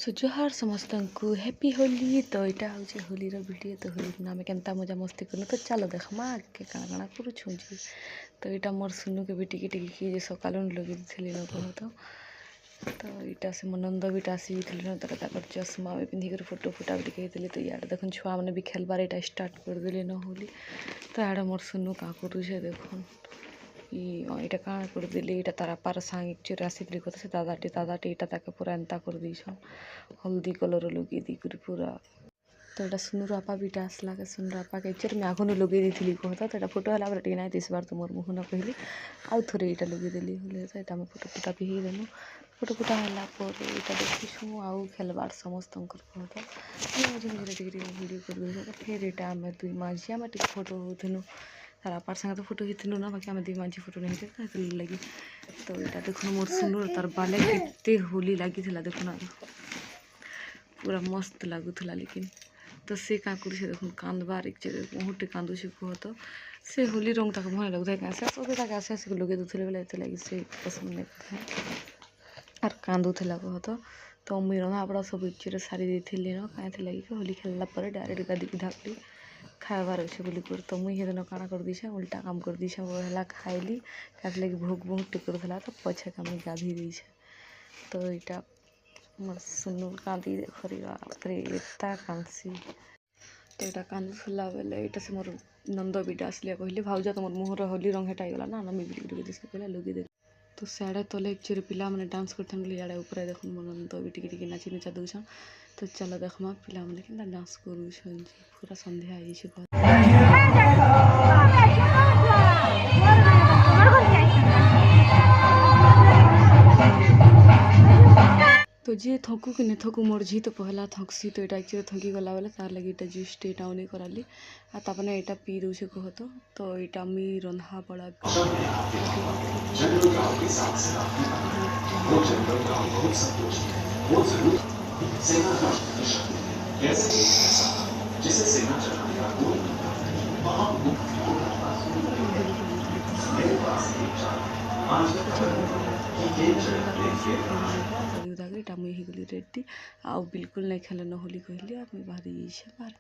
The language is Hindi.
सो जोहार समस्त को हैप्पी होली। तो यहाँ हूँ होली वीडियो। तो होली दिन आम के मजा मस्ती कर तो चलो देखमा आगे काଣା काଣା करूँ। तो यहाँ मोर सुनु के भी टिके किए सका लगे न तो यहाँ से मो नंद भी आसी न तो चश्मा भी पिंधिक फोटो फुटा भी दिखाई। तो इे देख छुआ मैंने भी खेलबार यहाँ स्टार्ट करदे न होली। तो यहाँ मोर सुनु क्या करुचे देख ये काଣା करदेली ये तार आपार सांग एक्चुअली आसिक से दादाटी यहाँ पूरा एंता कर दीछन हल्दी कलर लगे दी पूरा। तो यहाँ सुनुर आपा भी आसला के सुनुर आपा के एक्चुअली मैं आगुन लगे दी कहता तो यहाँ फोटो है टे ना इस बार तो मोर मुँह न कहली आउ थे यहाँ लगेदेली होली। तो यहाँ फोटो फुटा भी देलु फोटो फुटा है यहाँ देखीछू आउ खेलबार समस्त कहता मझे मझे वीडियो कर फिर यहाँ आम दुई माझी आम टे फोटो होनु तार आपार संगे तो फोटो हितनु ना बाकी आम दुई माझी फोटो नहीं थे लगी। तो यहाँ देखो मोर सुनु तार बाले केते होली लगी देखो ना पूरा मस्त लगुला। लेकिन तो से क्या कर देख कांदबार एक बहुत कांदुचे कह तो से होली रंग तक भल लगुए क्या सब आसे आसे लगे दूसरे बेले ये लगे से पसंद नहीं करता और कांदुला कह तो मुई रंधा बड़ा सब इच्छे सारी देती न कहीं लगे होली खेलला डायरेक्ट गादी की ढाकली खाइबार अच्छे बोली कर। तो मुई हेदिन काଣା कर दीछे उल्टा काम कर दीछे वो है खाइली क्या लगे भोग बहुत टिकर तो पछे का मुई गाधी दीछे। तो यहाँ मोर सुनु कांदी देखरी बापरे एता कांसी। तो यहाँ कांदुला बेले यहाँ से मोर नंद भी आसलिया कहली भाउज तुम मुहर होली रंग हेटा गला ना नमी भी लगे कहला लगे दे। तो सियाड़े तले एक्चुअली पिला मैंने डांस करते इे ऊपर देख मोर नंद भी टिके नाची नुचा दूसर। तो चलो देखमा पिला मैंने कि डांस करूँ पूरा संध्या तो जी थकू कि नहीं थकू मोर झी तो पहला थकसी। तो यहाँ एक्चुअली थकी गला बेले तार लगे यहाँ जुस्ट यहाँ उन्हें कराली आने यहाँ पी दूचे कहत। तो यहाँ मी रंधा बड़ा मुई गली रेडी आउ बिल्कुल नहीं खेल न होली कहली मुई बाहरी बाहर।